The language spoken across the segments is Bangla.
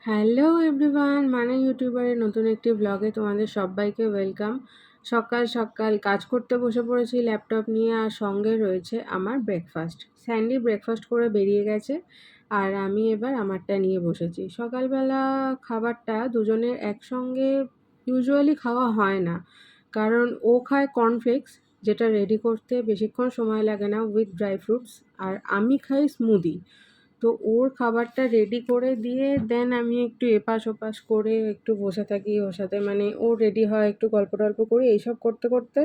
হ্যালো এভরিওয়ান, মানে ইউটিউবারের নতুন একটি ব্লগে তোমাদের সবাইকে ওয়েলকাম। সকাল সকাল কাজ করতে বসে পড়েছি ল্যাপটপ নিয়ে, আর সঙ্গে রয়েছে আমার ব্রেকফাস্ট। স্যান্ডি ব্রেকফাস্ট করে বেরিয়ে গেছে, আর আমি এবার আমারটা নিয়ে বসেছি। সকালবেলা খাবারটা দুজনের একসঙ্গে ইউজুয়ালি খাওয়া হয় না, কারণ ও খায় কর্নফ্লেক্স, যেটা রেডি করতে বেশিক্ষণ সময় লাগে না, উইথ ড্রাই ফ্রুটস। আর আমি খাই স্মুদি। তো ওর খাবারটা রেডি করে দিয়ে দেন আমি একটু এপাশ ওপাশ করে একটু বসে থাকি ওর সাথে, মানে ও রেডি হয়, একটু গল্প টল্প করি, এইসব করতে করতে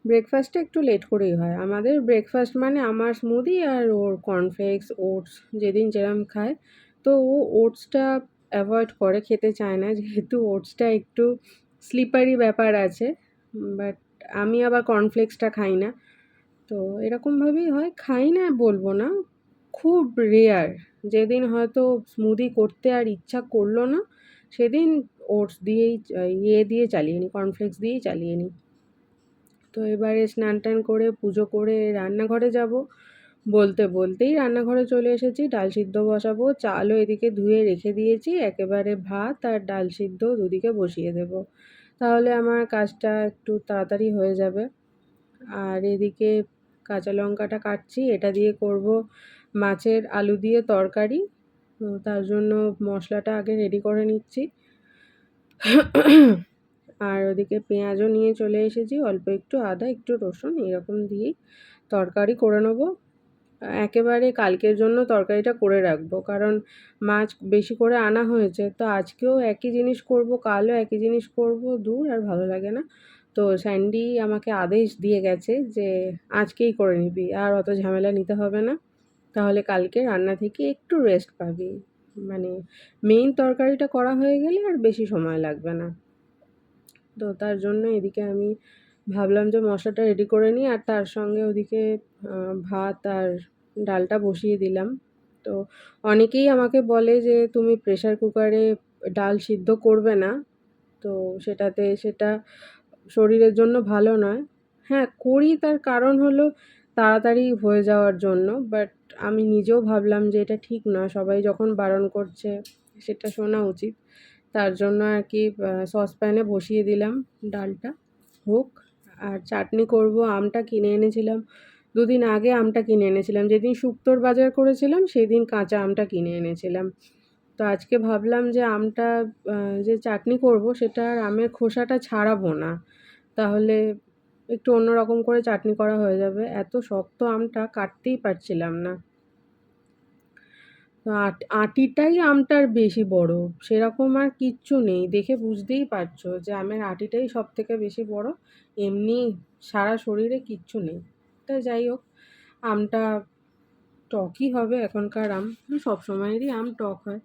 ব্রেকফাস্টটা একটু লেট করেই হয় আমাদের। ব্রেকফাস্ট মানে আমার স্মুদি আর ওর কর্নফ্লেক্স, ওটস, যেদিন যেরম খায়। তো ও ওটসটা অ্যাভয়েড করে, খেতে চায় না, যেহেতু ওটসটা একটু স্লিপারি ব্যাপার আছে। বাট আমি আবার কর্নফ্লেক্সটা খাই না। তো এরকমভাবেই হয়, খাই না বলবো না, খুব রেয়ার। যেদিন হয়তো স্মুদি করতে আর ইচ্ছা করলো না, সেদিন ওটস দিয়েই দিয়ে চালিয়ে নিই, কর্নফ্লেক্স দিয়েই চালিয়ে নিই। তো এবারে স্নান টান করে পুজো করে রান্নাঘরে যাব, বলতে বলতেই রান্নাঘরে চলে এসেছি। ডাল সিদ্ধ বসাবো, চালও এদিকে ধুয়ে রেখে দিয়েছি, একেবারে ভাত আর ডাল সিদ্ধ দুদিকে বসিয়ে দেব, তাহলে আমার কাজটা একটু তাড়াতাড়ি হয়ে যাবে। আর এদিকে কাঁচা লঙ্কাটা কাটছি, এটা দিয়ে করব মাছের আলু দিয়ে তরকারি। তো তার জন্য মশলাটা আগে রেডি করে নিচ্ছি। আর ওদিকে পেঁয়াজও নিয়ে চলে এসেছি, অল্প একটু আদা, একটু রসুন, এরকম দিয়েই তরকারি করে নেবো। একেবারে কালকের জন্য তরকারিটা করে রাখবো, কারণ মাছ বেশি করে আনা হয়েছে। তো আজকেও একই জিনিস করব, কালও একই জিনিস করব, দূর আর ভালো লাগে না। তো স্যান্ডি আমাকে আদেশ দিয়ে গেছে যে আজকেই করে নিবি, আর অত ঝামেলা নিতে হবে না, তাহলে কালকে রান্না থেকে একটু রেস্ট পাবি। মানে মেইন তরকারিটা করা হয়ে গেলে আর বেশি সময় লাগবে না। তো তার জন্য এদিকে আমি ভাবলাম যে মশলাটা রেডি করে নিই, আর তার সঙ্গে ওদিকে ভাত আর ডালটা বসিয়ে দিলাম। তো অনেকেই আমাকে বলে যে তুমি প্রেশার কুকারে ডাল সিদ্ধ করবে না, তো সেটা শরীরের জন্য ভালো নয়। হ্যাঁ, করি, তার কারণ হলো তাড়াতাড়ি হয়ে যাওয়ার জন্য। বাট আমি নিজেও ভাবলাম যে এটা ঠিক নয়, সবাই যখন বারণ করছে সেটা শোনা উচিত। তার জন্য আর কি সসপ্যানে বসিয়ে দিলাম ডালটা, হোক। আর চাটনি করব, আমটা কিনে এনেছিলাম 2 দিন আগে। আমটা কিনে এনেছিলাম যেদিন শুক্তোর বাজার করেছিলাম, সেদিন কাঁচা আমটা কিনে এনেছিলাম। তো আজকে ভাবলাম যে আমটা যে চাটনি করব, সেটা আর আমের খোসাটা ছাড়াবো না, তাহলে একটু অন্যরকম করে চাটনি করা হয়ে যাবে। এত শক্ত আমটা কাটতেই পারছিলাম না। তো আঁটিটাই আমটার বেশি বড়, সেরকম আর কিচ্ছু নেই। দেখে বুঝতেই পারছো যে আমের আঁটিটাই সব থেকে বেশি বড়, এমনি সারা শরীরে কিচ্ছু নেই। তা যাই হোক, আমটা টকই হবে, এখনকার আম সব সময়েরই আম টক হয়।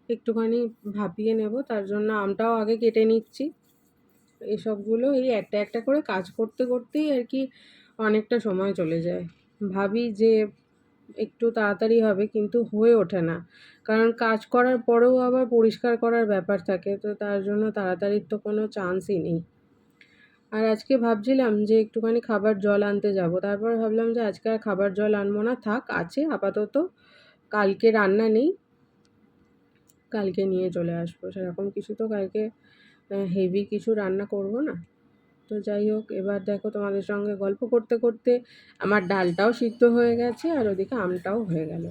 একটুখানি ভাপিয়ে নেব, তার জন্য আমটাও আগে কেটে নিচ্ছি। এসবগুলো এই একটা একটা করে কাজ করতে করতেই আর কি অনেকটা সময় চলে যায়। ভাবি যে একটু তাড়াতাড়ি হবে, কিন্তু হয়ে ওঠে না, কারণ কাজ করার পরেও আবার পরিষ্কার করার ব্যাপার থাকে। তো তার জন্য তাড়াতাড়ির তো কোনো চান্সই নেই। আর আজকে ভাবছিলাম যে একটুখানি খাবার জল আনতে যাব, তারপর ভাবলাম যে আজকে আর খাবার জল আনবো না, থাক, আছে আপাতত। কালকে রান্না নেই, কালকে নিয়ে চলে আসবো। সেরকম কিছু তো কালকে হেভি কিছু রান্না করব না। তো যাই হোক, এবার দেখো তোমাদের সঙ্গে গল্প করতে করতে আমার ডালটাও সিদ্ধ হয়ে গেছে, আর ওদিকে আমটাও হয়ে গেল।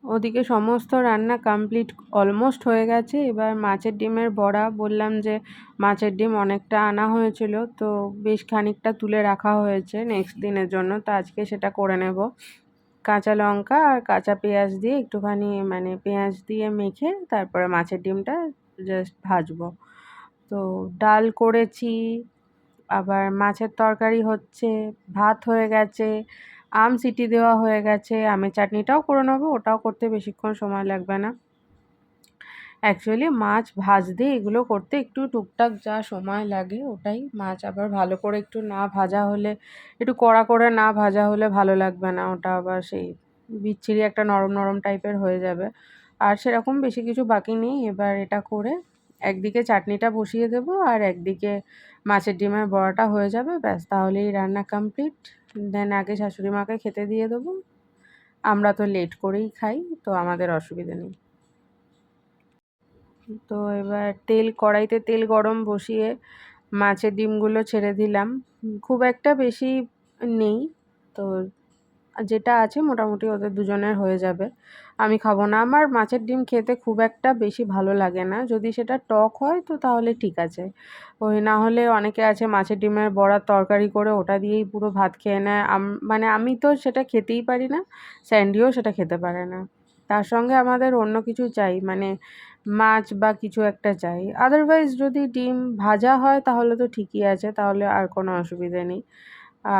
ওদিকে সমস্ত রান্না কমপ্লিট অলমোস্ট হয়ে গেছে। এবার মাছের ডিমের বড়া, বললাম যে মাছের ডিম অনেকটা আনা হয়েছিল, তো বেশ খানিকটা তুলে রাখা হয়েছে নেক্সট দিনের জন্য, তো আজকে সেটা করে নেব। কাঁচা লঙ্কা আর কাঁচা পেঁয়াজ দিয়ে একটুখানি মানে পেঁয়াজ দিয়ে মেখে তারপরে মাছের ডিমটা জাস্ট ভাজবো। তো ডাল করেছি, আবার মাছের তরকারি হচ্ছে, ভাত হয়ে গেছে, আম সিটি দেওয়া হয়ে গেছে, আমের চাটনিটাও করে নেবো, ওটাও করতে বেশিক্ষণ সময় লাগবে না। অ্যাকচুয়ালি মাছ ভাজতে এগুলো করতে একটু টুকটাক যা সময় লাগে ওটাই। মাছ আবার ভালো করে একটু না ভাজা হলে, একটু কড়া করে না ভাজা হলে ভালো লাগবে না, ওটা আবার সেই বিচ্ছিরি একটা নরম নরম টাইপের হয়ে যাবে। আর সেরকম বেশি কিছু বাকি নেই। এবার এটা করে একদিকে চাটনিটা বসিয়ে দেবো আর একদিকে মাছের ডিমের বড়াটা হয়ে যাবে, ব্যাস তাহলেই রান্না কমপ্লিট। দেন আগে শাশুড়ি মাকে খেতে দিয়ে দেবো। আমরা তো লেট করেই খাই, তো আমাদের অসুবিধা নেই। তো এবার কড়াইতে তেল গরম বসিয়ে মাছের ডিমগুলো ছেড়ে দিলাম। খুব একটা বেশি নেই, তো যেটা আছে মোটামুটি ওদের দুজনের হয়ে যাবে। আমি খাবো না, আমার মাছের ডিম খেতে খুব একটা বেশি ভালো লাগে না। যদি সেটা টক হয় তো তাহলে ঠিক আছে, ওই না হলে অনেকে আছে মাছের ডিমের বড়ার তরকারি করে ওটা দিয়েই পুরো ভাত খেয়ে নেয়। মানে আমি তো সেটা খেতেই পারি না, স্যান্ডিও সেটা খেতে পারে না। তার সঙ্গে আমাদের অন্য কিছু চাই, মানে মাছ বা কিছু একটা চাই। আদারওয়াইজ যদি ডিম ভাজা হয় তাহলে তো ঠিকই আছে, তাহলে আর কোনো অসুবিধে নেই।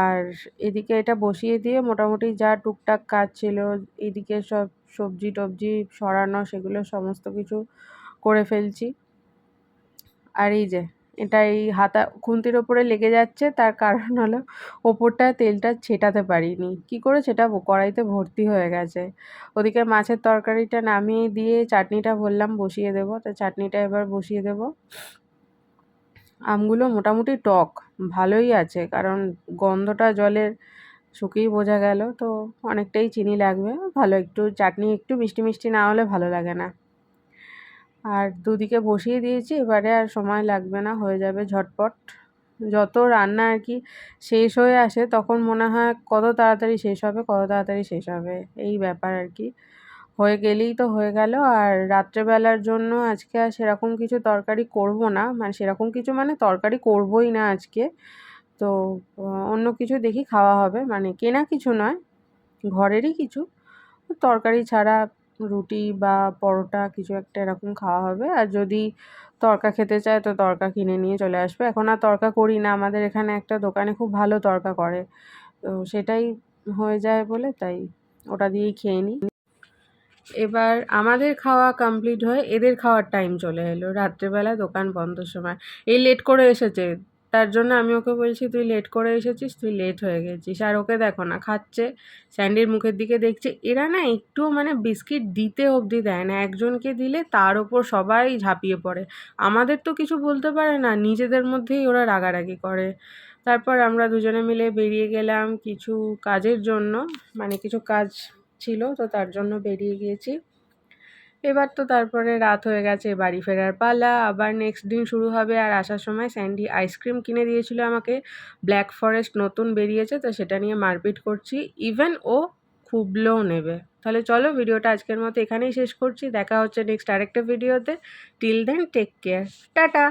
আর এদিকে এটা বসিয়ে দিয়ে মোটামুটি যা টুকটাক কাজ ছিল, এদিকে সব সবজি টবজি সরানো, সেগুলো সমস্ত কিছু করে ফেলছি। আর এই যে এটা এই হাতা খুন্তির ওপরে লেগে যাচ্ছে, তার কারণ হলো ওপরটা তেলটা ছেটাতে পারিনি। কি করে ছেটাবো, কড়াইতে ভর্তি হয়ে গেছে। ওদিকে মাছের তরকারিটা নামিয়ে দিয়ে চাটনিটা বললাম বসিয়ে দেবো, তো চাটনিটা এবার বসিয়ে দেবো। আমগুলো মোটামুটি টক ভালোই আছে, কারণ গন্ধটা জলের শুকেই বোঝা গেল, তো অনেকটাই চিনি লাগবে। ভালো একটু চাটনি একটু মিষ্টি মিষ্টি না হলে ভালো লাগে না। আর দুদিকে বসিয়ে দিয়েছি, এবারে আর সময় লাগবে না, হয়ে যাবে ঝটপট। যত রান্না আর কি শেষ হয়ে আসে তখন মনে হয় কত তাড়াতাড়ি শেষ হবে, কত তাড়াতাড়ি শেষ হবে, এই ব্যাপার আর কি। হয়ে গেলেই তো হয়ে গেল। আর রাত্রেবেলার জন্য আজকে আর সেরকম কিছু তরকারি করব না, মানে সেরকম কিছু মানে তরকারি করবই না আজকে। তো অন্য কিছু দেখি খাওয়া হবে, মানে কেনা কিছু নয়, ঘরেরই কিছু তরকারি ছাড়া রুটি বা পরোটা কিছু একটা এরকম খাওয়া হবে। আর যদি তড়কা খেতে চায় তো তড়কা কিনে নিয়ে চলে আসবে। এখন আর তড়কা করি না, আমাদের এখানে একটা দোকানে খুব ভালো তড়কা করে, তো সেটাই হয়ে যায় বলে তাই ওটা দিয়েই খেয়ে নিই। এবার আমাদের খাওয়া কমপ্লিট হয়ে এদের খাওয়ার টাইম চলে এলো রাত্রেবেলা দোকান বন্ধর সময়। এই লেট করে এসেছে, তার জন্য আমি ওকে বলছি তুই লেট করে এসেছিস, তুই লেট হয়ে গেছিস। আর ওকে দেখো না খাচ্ছে, স্যান্ডির মুখের দিকে দেখছে। এরা না একটুও মানে বিস্কিট দিতে অবধি দেয় না, একজনকে দিলে তার ওপর সবাই ঝাঁপিয়ে পড়ে। আমাদের তো কিছু বলতে পারে না, নিজেদের মধ্যেই ওরা রাগারাগি করে। তারপর আমরা দুজনে মিলে বেরিয়ে গেলাম কিছু কাজের জন্য, মানে কিছু কাজ ছিল তো তার জন্য বেরিয়ে গিয়েছি। এবার তো তারপরে রাত হয়ে গেছে, বাড়ি ফেরার পালা। আবার নেক্সট দিন শুরু হবে। আর আসার সময় স্যান্ডি আইসক্রিম কিনে দিয়েছিল আমাকে, ব্ল্যাক ফরেস্ট নতুন বেরিয়েছে তো সেটা নিয়ে মারপিট করছি, ইভেন ও খুবলেও নেবে। তাহলে চলো ভিডিওটা আজকের মতো এখানেই শেষ করছি, দেখা হচ্ছে নেক্সট আরেকটা ভিডিওতে। Till then take care, tata.